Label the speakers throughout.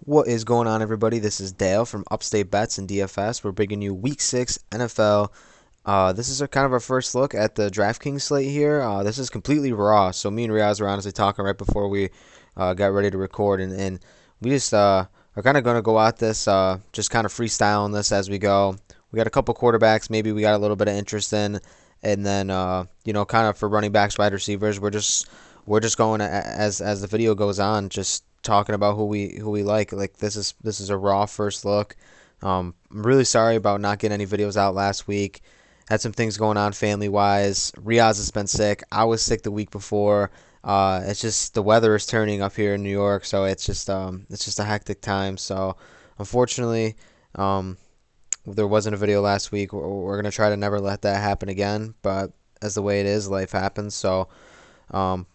Speaker 1: What is going on, everybody? This is Dale from Upstate Bets and DFS. We're bringing you Week 6 NFL. This is kind of our first look at the DraftKings slate here. This is completely raw, so me and Riaz were honestly talking right before we got ready to record, and we just are kind of going to go at this, just kind of freestyling this as we go. We got a couple quarterbacks, maybe we got a little bit of interest in, and then kind of for running backs, wide receivers, we're just going as the video goes on, just talking about who we like. Like this is a raw first look. I'm really sorry about not getting any videos out last week. Had some things going on family wise. Riaz has been sick. I was sick the week before. It's just the weather is turning up here in New York, so it's just a hectic time. So unfortunately, there wasn't a video last week. We're gonna try to never let that happen again. But as the way it is, life happens. So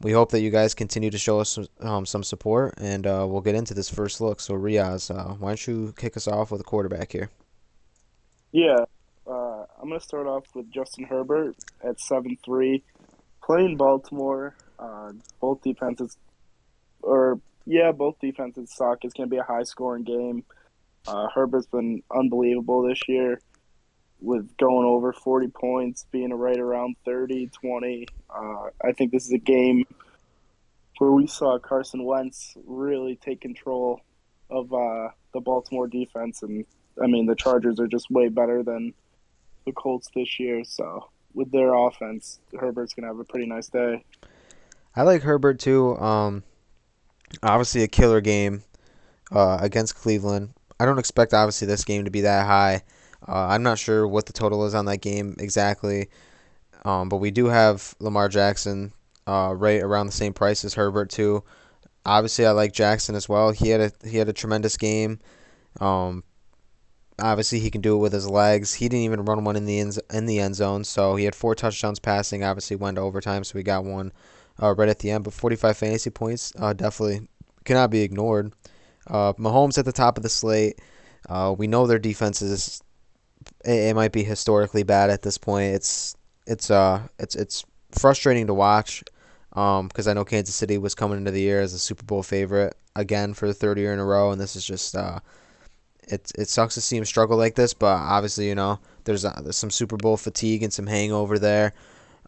Speaker 1: we hope that you guys continue to show us some support, and we'll get into this first look. So, Riaz, why don't you kick us off with a quarterback here?
Speaker 2: Yeah, I'm going to start off with Justin Herbert at 7-3. Playing Baltimore, both defenses, both defenses suck. It's going to be a high-scoring game. Herbert's been unbelievable this year with going over 40 points, being right around 30, 20. I think this is a game where we saw Carson Wentz really take control of the Baltimore defense. And, I mean, the Chargers are just way better than the Colts this year. So with their offense, Herbert's going to have a pretty nice day.
Speaker 1: I like Herbert too. Obviously a killer game against Cleveland. I don't expect obviously this game to be that high. I'm not sure what the total is on that game exactly, but we do have Lamar Jackson right around the same price as Herbert too. Obviously, I like Jackson as well. He had a tremendous game. Um, Obviously, he can do it with his legs. He didn't even run one in the end zone, so he had 4 touchdowns passing. Obviously, went to overtime, so we got one right at the end. But 45 fantasy points definitely cannot be ignored. Mahomes at the top of the slate. We know their defense is it might be historically bad at this point. It's frustrating to watch because I know Kansas City was coming into the year as a Super Bowl favorite again for the third year in a row, and this is just it sucks to see him struggle like this. But obviously, there's some Super Bowl fatigue and some hangover there.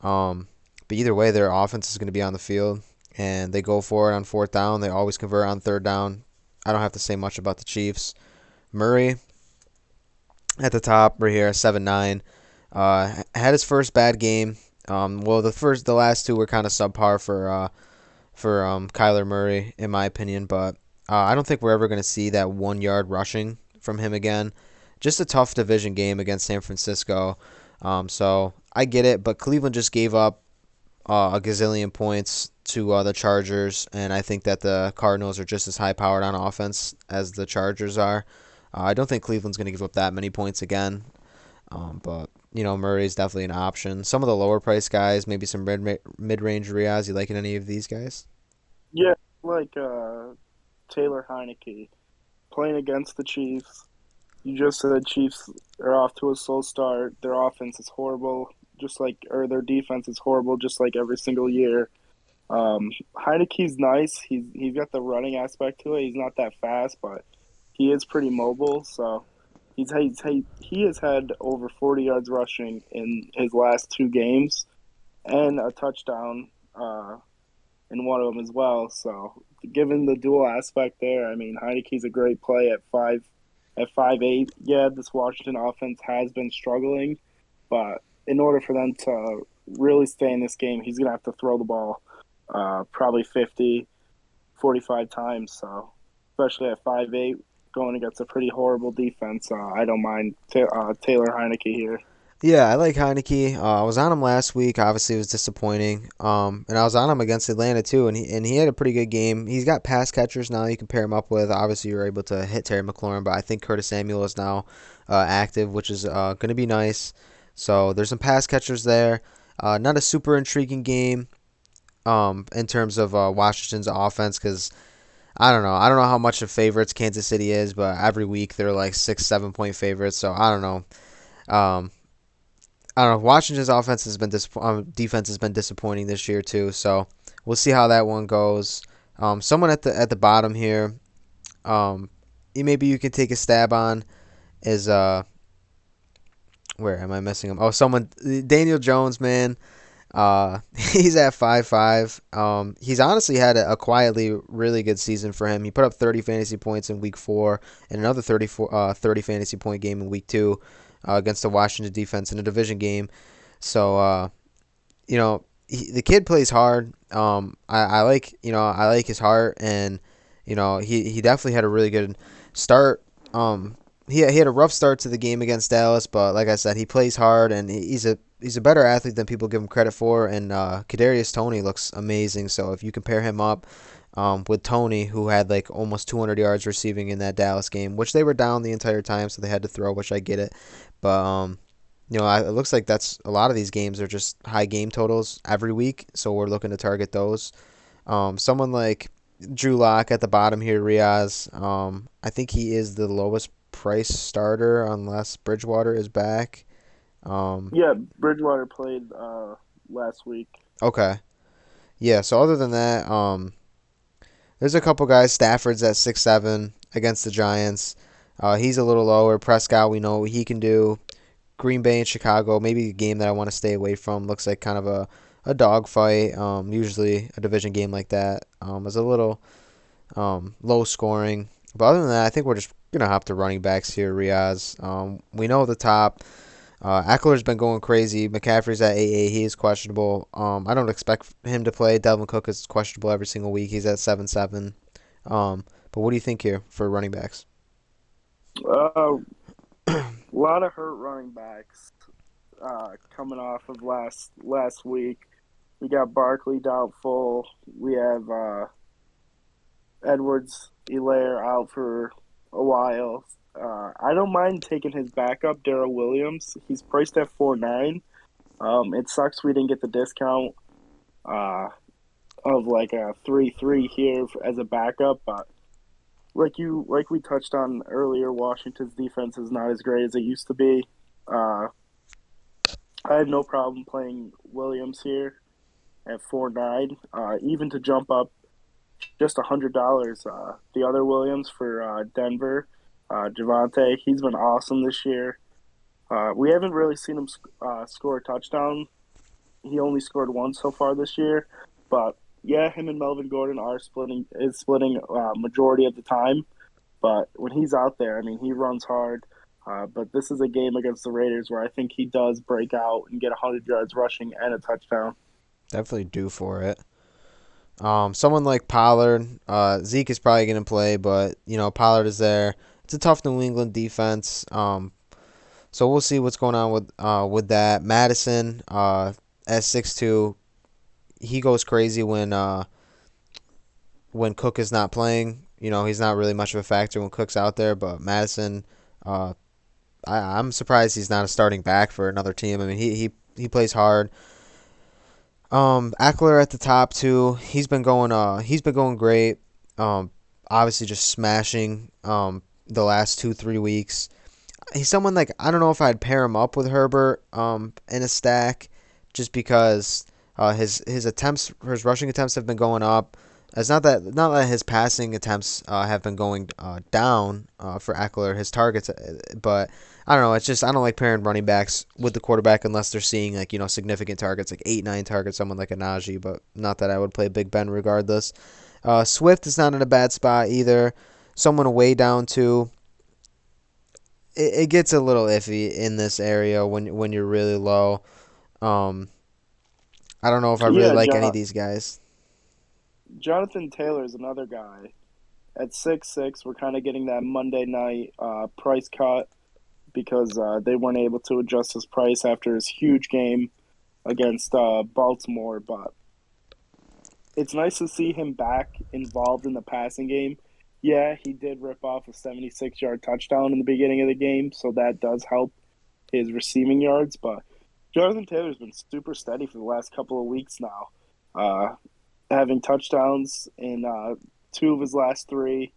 Speaker 1: But either way, their offense is going to be on the field, and they go for it on fourth down. They always convert on third down. I don't have to say much about the Chiefs. Murray at the top right here, 7-9. Had his first bad game. Well, the last two were kind of subpar for Kyler Murray, in my opinion. But I don't think we're ever going to see that 1 yard rushing from him again. Just a tough division game against San Francisco. So I get it, but Cleveland just gave up a gazillion points to the Chargers, and I think that the Cardinals are just as high powered on offense as the Chargers are. I don't think Cleveland's going to give up that many points again. But Murray's definitely an option. Some of the lower price guys, maybe some mid range Riaz. You liking any of these guys?
Speaker 2: Yeah, like Taylor Heineke playing against the Chiefs. You just said Chiefs are off to a slow start. Their offense is horrible, or their defense is horrible, just like every single year. Heineke's nice. He's got the running aspect to it. He's not that fast, but he is pretty mobile. So he has had over 40 yards rushing in his last 2 games, and a touchdown in one of them as well. So given the dual aspect there, I mean Heineke's a great play at 5'8". Yeah, this Washington offense has been struggling, but in order for them to really stay in this game, he's gonna have to throw the ball probably 50, 45 times. So especially at 5'8", going against a pretty horrible defense, I don't mind Taylor Heineke here.
Speaker 1: Yeah, I like Heineke. I was on him last week. Obviously, it was disappointing. And I was on him against Atlanta too, and he had a pretty good game. He's got pass catchers now you can pair him up with. Obviously, you're able to hit Terry McLaurin, but I think Curtis Samuel is now active, which is going to be nice. So there's some pass catchers there. Not a super intriguing game in terms of Washington's offense because I don't know. I don't know how much of favorites Kansas City is, but every week they're like 6, 7 point favorites. So I don't know. Um, I don't know. Washington's defense has been disappointing this year too. So we'll see how that one goes. Someone at the bottom here. Um, maybe you can take a stab on is where am I missing him? Oh, someone Daniel Jones, man. He's at 5-5. He's honestly had a quietly really good season for him. He put up 30 fantasy points in week 4 and another 30 fantasy point game in week 2 against the Washington defense in a division game. So the kid plays hard. I like I like his heart, and he definitely had a really good start. He had a rough start to the game against Dallas, but like I said, he plays hard, and he's a better athlete than people give him credit for. And Kadarius Toney looks amazing. So if you compare him up with Toney, who had like almost 200 yards receiving in that Dallas game, which they were down the entire time, so they had to throw, which I get it. But it looks like that's a lot of these games are just high game totals every week, so we're looking to target those. Someone like Drew Lock at the bottom here, Riaz. I think he is the lowest price starter unless Bridgewater is back. Um,
Speaker 2: Yeah, Bridgewater played last week.
Speaker 1: okay, yeah. So other than that, there's a couple guys. Stafford's at 6-7 against the Giants. He's a little lower. Prescott, we know what he can do. Green Bay and Chicago, maybe a game that I want to stay away from. Looks like kind of a dogfight. Usually a division game like that is a little low scoring. But other than that, I think we're just gonna hop to running backs here, Riaz. We know the top. Eckler's been going crazy. McCaffrey's at 8-8. He is questionable. I don't expect him to play. Delvin Cook is questionable every single week. He's at 7-7. But what do you think here for running backs?
Speaker 2: A lot of hurt running backs coming off of last week. We got Barkley doubtful. We have Edwards Elaire out for a while. I don't mind taking his backup, Darrell Williams. He's priced at 4.9. It sucks we didn't get the discount uh, of like a 3-3 here as a backup, but like we touched on earlier, Washington's defense is not as great as it used to be. Uh, I have no problem playing Williams here at 4.9, even to jump up just $100. The other Williams for Denver, Javante, he's been awesome this year. We haven't really seen him score a touchdown. He only scored one so far this year, but yeah, him and Melvin Gordon are splitting majority of the time. But when he's out there, I mean, he runs hard. But this is a game against the Raiders where I think he does break out and get 100 yards rushing and a touchdown.
Speaker 1: Definitely due for it. Someone like Pollard, Zeke is probably going to play, but Pollard is there. It's a tough New England defense. So we'll see what's going on with that. Madison, at 6-2, he goes crazy when Cook is not playing. He's not really much of a factor when Cook's out there, but Madison, uh, I'm surprised he's not a starting back for another team. I mean, he plays hard. Eckler at the top too. He's been going great. Um, Obviously just smashing the last 2-3 weeks. He's someone like I don't know if I'd pair him up with Herbert in a stack, just because his rushing attempts have been going up. It's not that his passing attempts have been going down for Eckler, his targets, but I don't know. It's just I don't like pairing running backs with the quarterback unless they're seeing like significant targets, like 8-9 targets, someone like a Najee. But not that I would play Big Ben regardless. Swift is not in a bad spot either. Someone way down to. It gets a little iffy in this area when you're really low. Um, I don't know if I really
Speaker 2: Yeah,
Speaker 1: like any of these guys.
Speaker 2: Jonathan Taylor is another guy at 6-6. We're kind of getting that Monday night price cut because they weren't able to adjust his price after his huge game against Baltimore. But it's nice to see him back involved in the passing game. Yeah, he did rip off a 76-yard touchdown in the beginning of the game, so that does help his receiving yards. But Jonathan Taylor's been super steady for the last couple of weeks now, having touchdowns in two of his last three.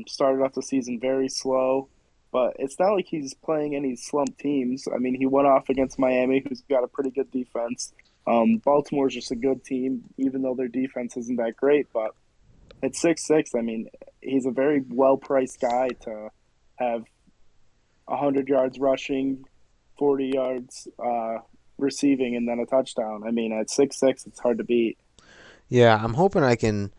Speaker 2: Started off the season very slow, but it's not like he's playing any slump teams. I mean, he went off against Miami, who's got a pretty good defense. Baltimore's just a good team, even though their defense isn't that great. But At 6'6", I mean, he's a very well priced guy to have 100 yards rushing, 40 yards receiving, and then a touchdown. I mean, at 6'6", it's hard to beat.
Speaker 1: Yeah, I'm hoping I can,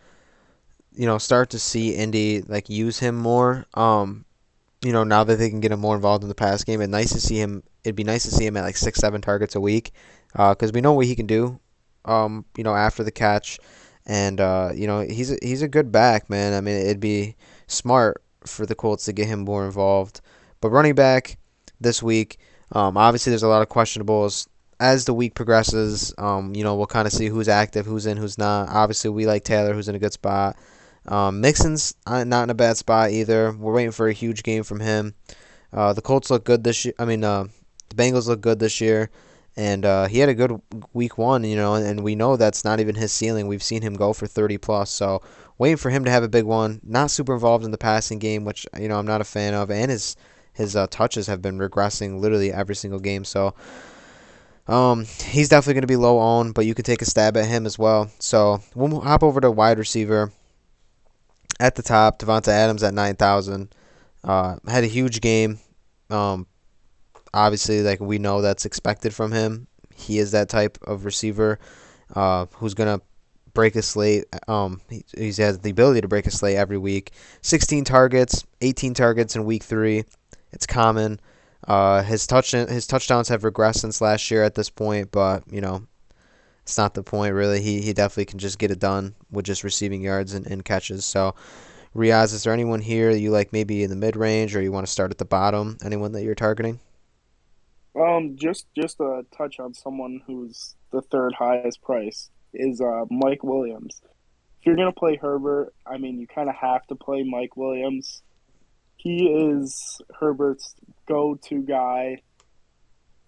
Speaker 1: start to see Indy like use him more. Now that they can get him more involved in the pass game, it's nice to see him. It'd be nice to see him at like 6, 7 targets a week, because we know what he can do. After the catch, and he's a good back, man. I mean, it'd be smart for the Colts to get him more involved. But running back this week, obviously there's a lot of questionables. As the week progresses, we'll kind of see who's active, who's in, who's not. Obviously, we like Taylor, who's in a good spot. Mixon's not in a bad spot either. We're waiting for a huge game from him. The Colts look good this year. I mean, the Bengals look good this year, and he had a good week one. And we know that's not even his ceiling. We've seen him go for 30 plus. So waiting for him to have a big one. Not super involved in the passing game, which I'm not a fan of, and his touches have been regressing literally every single game. So he's definitely going to be low owned, but you can take a stab at him as well. So we'll hop over to wide receiver. At the top, Devonta Adams at 9,000. Had a huge game. Um, Obviously, like we know that's expected from him. He is that type of receiver who's gonna break a slate. He has the ability to break a slate every week. 16 targets, 18 targets in week 3. It's common. His touchdowns have regressed since last year at this point, but it's not the point really. He definitely can just get it done with just receiving yards and catches. So Riaz, is there anyone here that you like maybe in the mid range or you want to start at the bottom? Anyone that you're targeting?
Speaker 2: Just a touch on someone who's the third highest price is Mike Williams. If you're gonna play Herbert, I mean, you kind of have to play Mike Williams. He is Herbert's go-to guy.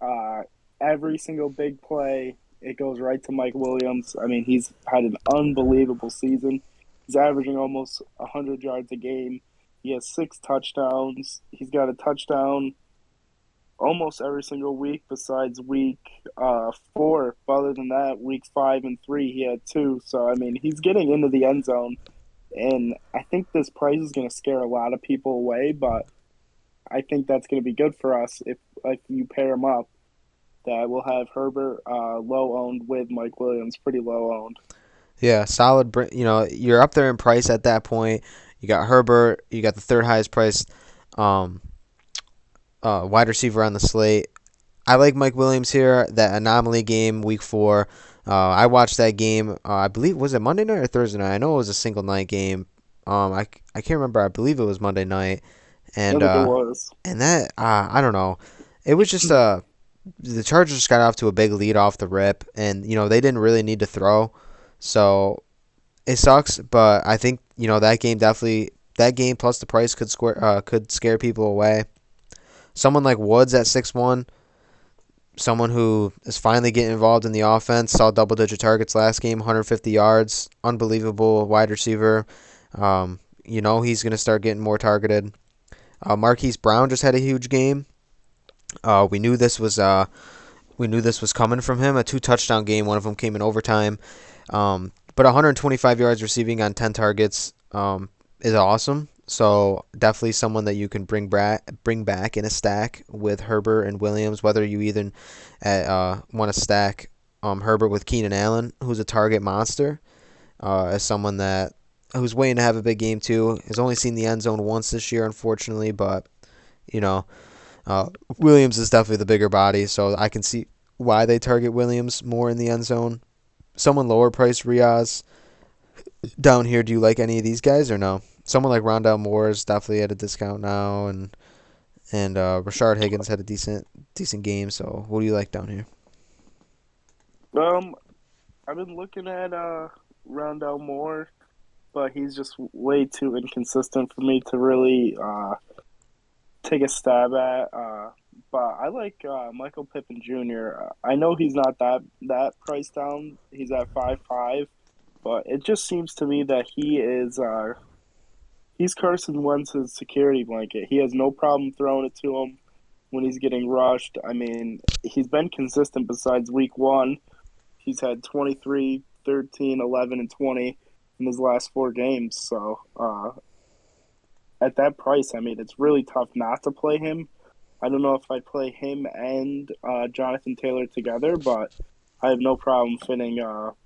Speaker 2: Uh, every single big play, it goes right to Mike Williams. I mean, he's had an unbelievable season. He's averaging almost 100 yards a game. He has 6 touchdowns. He's got a touchdown almost every single week besides week 4. But other than that, week 5 and 3, he had 2. So, I mean, he's getting into the end zone. And I think this price is going to scare a lot of people away, but I think that's going to be good for us if you pair him up. That we'll have Herbert low owned with Mike Williams pretty low owned.
Speaker 1: Yeah, solid. You're up there in price at that point. You got Herbert. You got the third highest priced um, wide receiver on the slate. I like Mike Williams here. That anomaly game, week 4. I watched that game. I believe was it Monday night or Thursday night? I know it was a single night game. I can't remember. I believe it was Monday night,
Speaker 2: I
Speaker 1: and
Speaker 2: think it was.
Speaker 1: that I don't know. It was just the Chargers just got off to a big lead off the rip, and they didn't really need to throw, so it sucks. But I think that game plus the price could scare people away. Someone like Woods at 6-1, someone who is finally getting involved in the offense, saw double-digit targets last game, 150 yards, unbelievable wide receiver. He's going to start getting more targeted. Marquise Brown just had a huge game. We knew this was coming from him. A 2 touchdown game. One of them came in overtime. But 125 yards receiving on 10 targets is awesome. So definitely someone that you can bring back in a stack with Herbert and Williams. Whether you even want to stack Herbert with Keenan Allen, who's a target monster, as someone who's waiting to have a big game too. Has only seen the end zone once this year, unfortunately, but you know Williams is definitely the bigger body, so I can see why they target Williams more in the end zone. Someone lower price Riaz down here. Do you like any of these guys or no? Someone like Rondell Moore is definitely at a discount now, and Rashard Higgins had a decent game. So what do you like down here?
Speaker 2: Um, I've been looking at Rondell Moore, but he's just way too inconsistent for me to really take a stab at. But I like Michael Pittman Jr. I know he's not that price down. He's at 5.5, but it just seems to me that he's Carson Wentz's security blanket. He has no problem throwing it to him when he's getting rushed. I mean, he's been consistent besides week 1. He's had 23, 13, 11, and 20 in his last 4 games. So at that price, I mean, it's really tough not to play him. I don't know if I'd play him and Jonathan Taylor together, but I have no problem fitting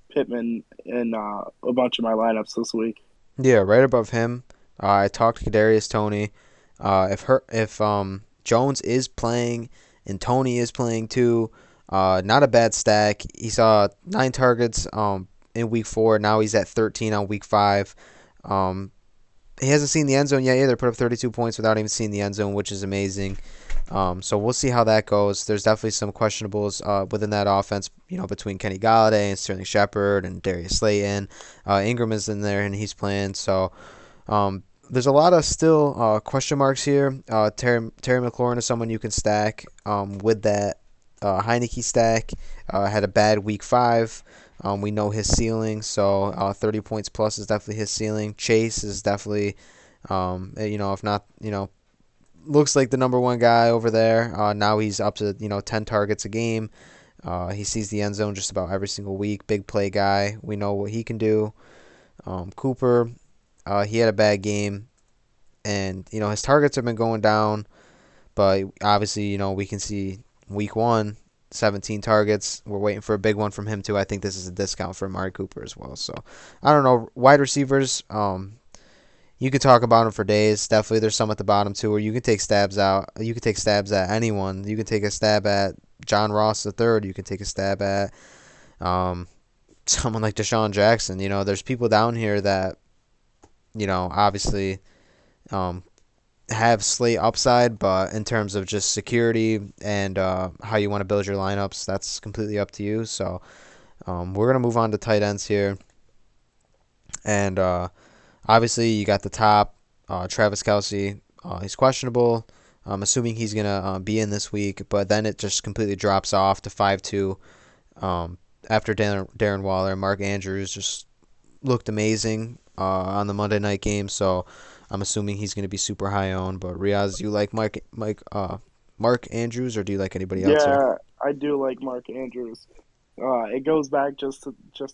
Speaker 2: Pittman in a bunch of my lineups this week.
Speaker 1: Yeah, right above him. I talked to Kadarius Toney. If Jones is playing and Tony is playing too, not a bad stack. He saw 9 targets in week 4. Now he's at 13 on week 5. Um, he hasn't seen the end zone yet either. Put up 32 points without even seeing the end zone, which is amazing. So we'll see how that goes. There's definitely some questionables within that offense, between Kenny Galladay and Sterling Shepard and Darius Slayton. Ingram is in there and he's playing. So there's a lot of still question marks here. Terry McLaurin is someone you can stack with that Heineke stack. Had a bad week 5. We know his ceiling, so 30 points plus is definitely his ceiling. Chase is definitely, if not, looks like the number one guy over there. Now he's up to 10 targets a game. He sees the end zone just about every single week. Big play guy. We know what he can do. Cooper, he had a bad game, and his targets have been going down. But obviously, we can see week 1, 17 targets. We're waiting for a big one from him too. I think this is a discount for Amari Cooper as well. So I don't know. Wide receivers. You could talk about them for days. Definitely, there's some at the bottom too, where you can take stabs out. You can take stabs at anyone. You can take a stab at John Ross the third. You can take a stab at someone like Deshaun Jackson. There's people down here that obviously have slate upside, but in terms of just security and how you want to build your lineups, that's completely up to you. So we're gonna move on to tight ends here, and obviously, you got the top, Travis Kelce. He's questionable. I'm assuming he's going to be in this week, but then it just completely drops off to 5-2 after Darren Waller. Mark Andrews just looked amazing on the Monday night game, so I'm assuming he's going to be super high owned. But Riaz, do you like Mark Andrews, or do you like anybody else here?
Speaker 2: Yeah, I do like Mark Andrews. It goes back just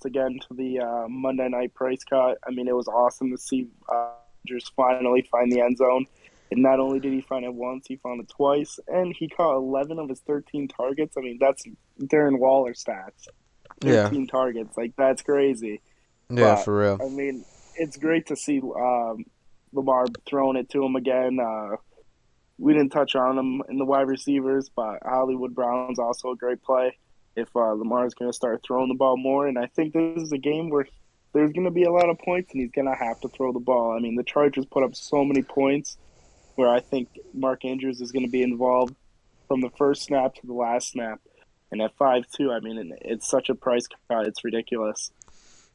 Speaker 2: again to the Monday night price cut. I mean, it was awesome to see Rodgers finally find the end zone. And not only did he find it once, he found it twice, and he caught 11 of his 13 targets. I mean, that's Darren Waller stats.
Speaker 1: Yeah,
Speaker 2: 13 targets, like that's crazy.
Speaker 1: yeah,
Speaker 2: But
Speaker 1: for real.
Speaker 2: I mean, it's great to see Lamar throwing it to him again. We didn't touch on him in the wide receivers, but Hollywood Brown's also a great play if Lamar is going to start throwing the ball more. And I think this is a game where there's going to be a lot of points, and he's going to have to throw the ball. I mean, the Chargers put up so many points where I think Mark Andrews is going to be involved from the first snap to the last snap. And at 5-2, I mean, it's such a price cut. It's ridiculous.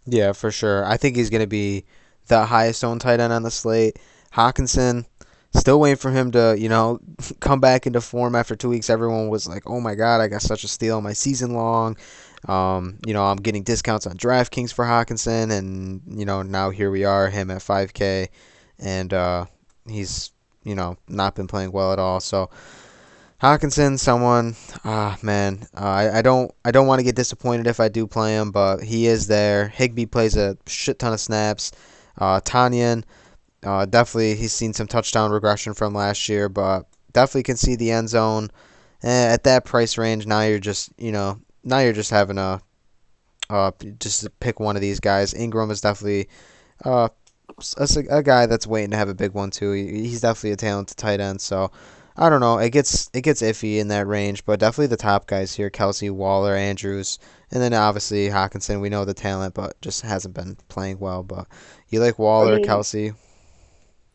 Speaker 1: Yeah, for sure. I think he's going to be the highest owned tight end on the slate. Hawkinson, still waiting for him to, come back into form after 2 weeks. Everyone was like, oh my God, I got such a steal my season long. I'm getting discounts on DraftKings for Hawkinson, and, now here we are, him at 5K, and he's, not been playing well at all. So, Hawkinson, someone, man, I don't want to get disappointed if I do play him, but he is there. Higbee plays a shit ton of snaps. Tanyan, definitely he's seen some touchdown regression from last year, but definitely can see the end zone. At that price range, now you're just having just to pick one of these guys. Ingram is definitely uh, a guy that's waiting to have a big one too. He's definitely a talented tight end, so. I don't know. It gets iffy in that range, but definitely the top guys here: Kelce, Waller, Andrews, and then obviously Hawkinson. We know the talent, but just hasn't been playing well. But you like
Speaker 2: I
Speaker 1: Waller,
Speaker 2: mean,
Speaker 1: Kelce?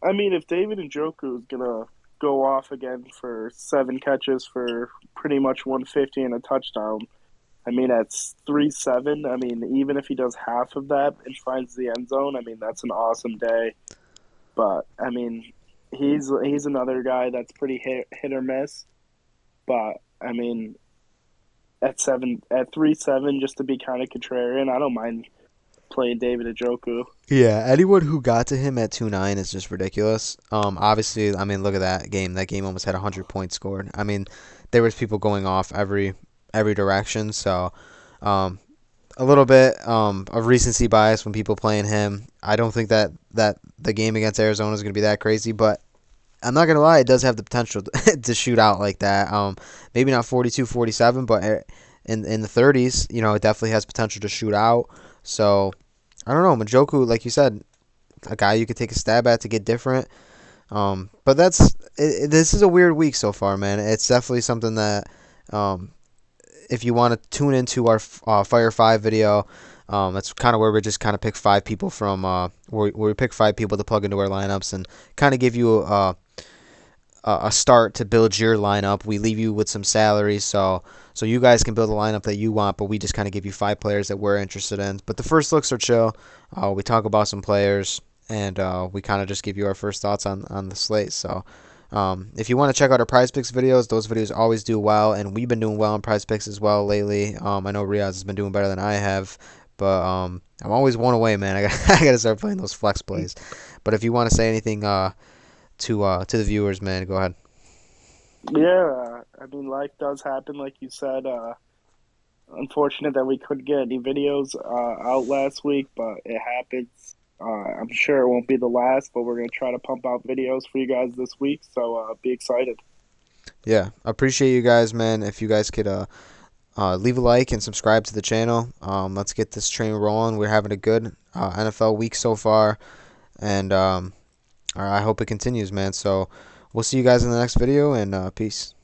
Speaker 2: if David Njoku is gonna go off again for 7 catches for pretty much 150 and a touchdown, I mean that's 3-7. I mean, even if he does half of that and finds the end zone, I mean that's an awesome day. But I mean, he's another guy that's pretty hit or miss. But I mean, at 3-7, just to be kind of contrarian, I don't mind playing David Njoku.
Speaker 1: Yeah, anyone who got to him at 2.9 is just ridiculous. Obviously, I mean, look at that game. That game almost had 100 points scored. I mean, there was people going off every direction. So, um, a little bit of recency bias when people playing him. I don't think that the game against Arizona is going to be that crazy, but I'm not gonna lie, it does have the potential to shoot out like that. Maybe not 42, 47, but in the 30s, it definitely has potential to shoot out. So I don't know, Majoku, like you said, a guy you could take a stab at to get different. But this is a weird week so far, man. It's definitely something that um, if you want to tune into our Fire 5 video, that's kind of where we just kind of pick 5 people from where we pick 5 people to plug into our lineups and kind of give you a start to build your lineup. We leave you with some salaries, so you guys can build a lineup that you want, but we just kind of give you 5 players that we're interested in. But the first looks are chill. We talk about some players, and we kind of just give you our first thoughts on the slate. So if you want to check out our Prize Picks videos, those videos always do well, and we've been doing well in Prize Picks as well lately. I know Riaz has been doing better than I have, but I'm always one away, man. I got to start playing those flex plays. But if you want to say anything to the viewers, man, go ahead.
Speaker 2: Yeah, I mean, life does happen, like you said. Unfortunate that we couldn't get any videos out last week, but it happens. I'm sure it won't be the last, but we're gonna try to pump out videos for you guys this week. So be excited.
Speaker 1: Yeah, I appreciate you guys, man. If you guys could leave a like and subscribe to the channel, let's get this train rolling. We're having a good NFL week so far, and I hope it continues, man. So we'll see you guys in the next video, and peace.